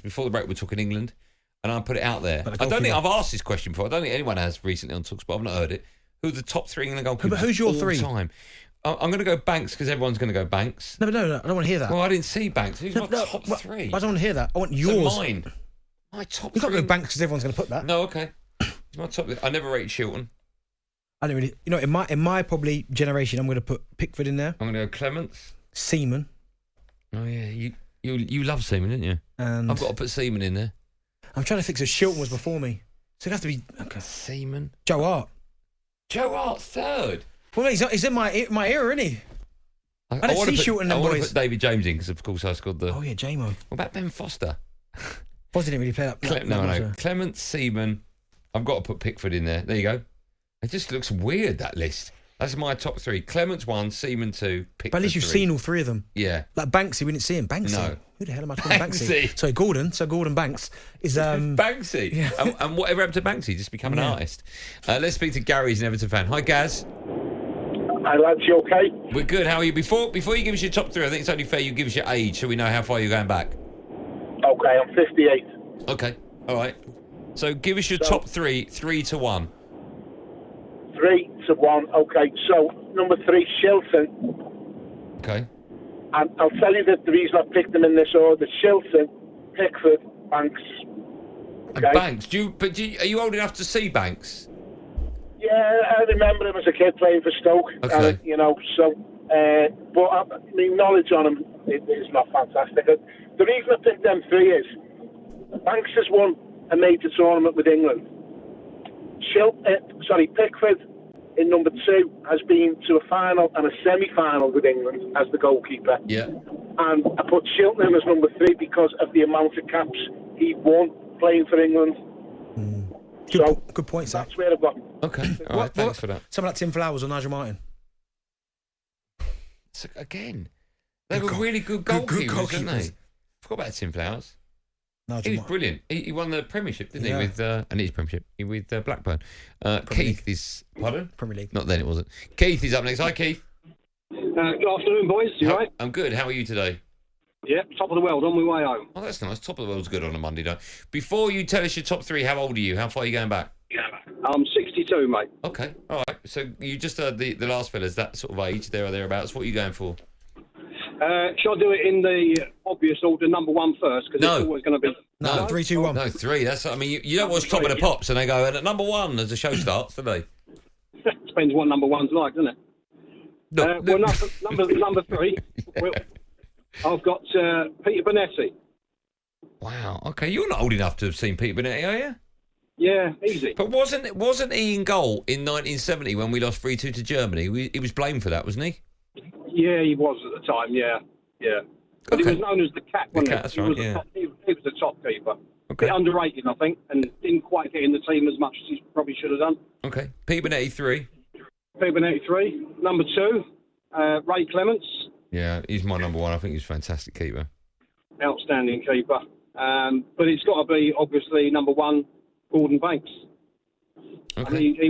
before the break we're talking England, and I put it out there. I don't think I've asked this question before. I don't think anyone has recently on talkSPORT. I've not heard it. Who are the top 3 England goalkeepers? But who's your all 3? Time? I'm going to go Banks because everyone's going to go Banks. No, I don't want to hear that. Well, I didn't see Banks. Who's my top 3? I don't want to hear that. I want yours. So mine. My top 3. You've got to go Banks because everyone's going to put that. No, okay. It's my top. I never rated Shilton. I don't really. You know, in my probably generation, I'm going to put Pickford in there. I'm going to go Clements. Seaman. Oh yeah, you love Seaman, didn't you? And I've got to put Seaman in there. I'm trying to fix if Shilton was before me, so it has to be Seaman. Joe Hart. Joe Hart 3rd. Well, he's in my era, isn't he? I don't see Shilton and boys. I want to put David James in because, of course, I scored the. Oh yeah, J-Mo. What about Ben Foster? Foster didn't really play that. No. Clements, Seaman. I've got to put Pickford in there. There you go. It just looks weird, that list. That's my top 3. Clements 1, Seaman 2, Pickford 3. But at least you've seen all 3 of them. Yeah. Like Banksy, we didn't see him. Banksy? No. Who the hell am I calling Banksy? Sorry, Gordon. So Gordon Banks is... Banksy? Yeah. And whatever happened to Banksy? Just become an artist. Let's speak to Gary, he's an Everton fan. Hi, Gaz. Hi, lads. You okay? We're good. How are you? Before you give us your top 3, I think it's only fair you give us your age so we know how far you're going back. Okay, I'm 58. Okay. All right. So give us your top 3, 3 to 1. 3 to 1. Okay, so number 3, Shilton. Okay. And I'll tell you that the reason I picked them in this order: Shilton, Pickford, Banks. Okay. And Banks? Are you old enough to see Banks? Yeah, I remember him as a kid playing for Stoke. Okay. But I mean, knowledge on him is not fantastic. The reason I picked them 3 is Banks has won a major tournament with England. Pickford in number 2 has been to a final and a semi-final with England as the goalkeeper. Yeah. And I put Shilton in as number 3 because of the amount of caps he won playing for England. Good point, Zach. That's where I've got. Okay, all right, thanks for that. Someone like Tim Flowers or Nigel Martin. So, again, they were really good goalkeepers, weren't they? I forgot about Tim Flowers. He was brilliant. He won the Premiership, didn't he? With and his Premiership with Blackburn. Keith is pardon Premier League. Not then, it wasn't. Keith is up next. Hi, Keith. Good afternoon, boys. You right? I'm good. How are you today? Yeah, top of the world on my way home. Oh, that's nice. Top of the world's good on a Monday night. Before you tell us your top 3, how old are you? How far are you going back? I'm 62, mate. Okay, all right. So you just heard the last fellas, that sort of age, there or thereabouts. What are you going for? Shall I do it in the obvious order, number 1 first? Because it's always going to be... No, 3, 2, 1. No, 3. That's. I mean, you don't watch Top of the Pops and they go, and at number 1 as the show starts, do they? Depends what number 1's like, doesn't it? No, number 3, I've got Peter Bonetti. Wow. Okay, you're not old enough to have seen Peter Bonetti, are you? Yeah, easy. But wasn't he in goal in 1970 when we lost 3-2 to Germany? He was blamed for that, wasn't he? Yeah, he was at the time. Yeah. But he was known as the cat. Wasn't Cat, that's right. He was the top keeper. Okay. A bit underrated, I think, and didn't quite get in the team as much as he probably should have done. Okay. Peter Bonetti 3. Peter Bonetti 3. Number 2, Ray Clements. Yeah, he's my number 1. I think he's a fantastic keeper. Outstanding keeper. But it's got to be, obviously, number 1, Gordon Banks. Okay. I mean, he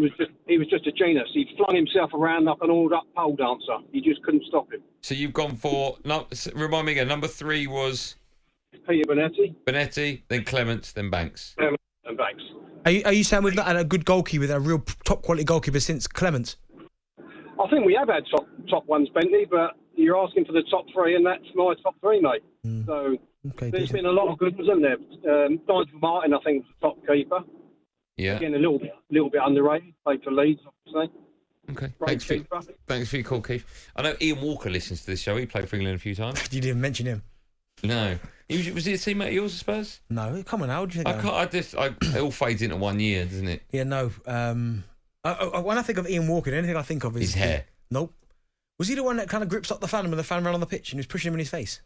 was just a genius. He flung himself around like an all-up pole dancer. You just couldn't stop him. So you've gone for... remind me again, number 3 was... Peter Bonetti. Bonetti, then Clements, then Banks. And Banks. Are you saying we've not had a good goalkeeper, a real top-quality goalkeeper since Clements? I think we have had top ones, Bentley, but you're asking for the top 3, and that's my top 3, mate. So there's been a lot of good ones, hasn't there? Nigel Martin, I think, was the top keeper. Yeah. Again, a little bit underrated. Played for Leeds, obviously. Okay. Thanks for your call, Keith. I know Ian Walker listens to this show. He played for England a few times. You didn't mention him. No. Was he a teammate of yours, I suppose? No. Come on, how do you think? It all fades into 1 year, doesn't it? Yeah, no. When I think of Ian Walker, the only thing I think of is... his hair. Nope. Was he the one that kind of grips up the fan when the fan ran on the pitch and he was pushing him in his face?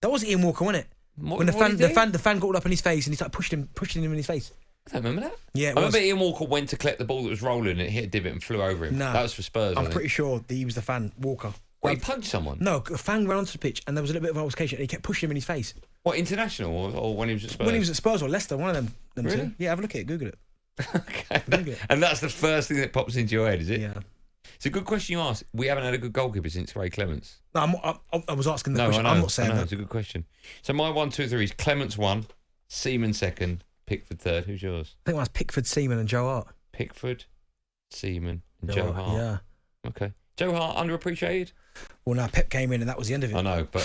That was Ian Walker, wasn't it? When the fan got up in his face and he started pushing him in his face. I don't remember that. Yeah, I remember Ian Walker went to collect the ball that was rolling and it hit a divot and flew over him. No, that was for Spurs. I'm pretty sure that he was the fan, Walker. What, he punched someone? No, a fan ran onto the pitch and there was a little bit of altercation and he kept pushing him in his face. What, international or when he was at Spurs? When he was at Spurs or Leicester, one of them really? Two. Yeah, have a look at it, Google it. Okay. And that's the first thing that pops into your head, is it? Yeah. It's a good question you asked. We haven't had a good goalkeeper since Ray Clements. No, I was asking the question. I'm not saying that. It's a good question. So my 1, 2, 3 is Clements 1, Seaman 2nd, Pickford 3rd. Who's yours? I think mine's Pickford, Seaman and Joe Hart. Pickford, Seaman and Joe Hart. Yeah. Okay. Joe Hart, underappreciated? Well, now Pep came in and that was the end of it. I know, but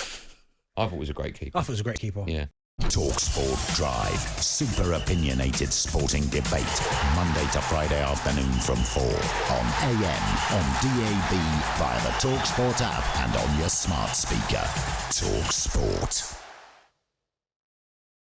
I thought it was a great keeper. I thought it was a great keeper. Yeah. talkSPORT Drive. Super opinionated sporting debate. Monday to Friday afternoon from 4 on AM, on DAB, via the talkSPORT app and on your smart speaker. talkSPORT.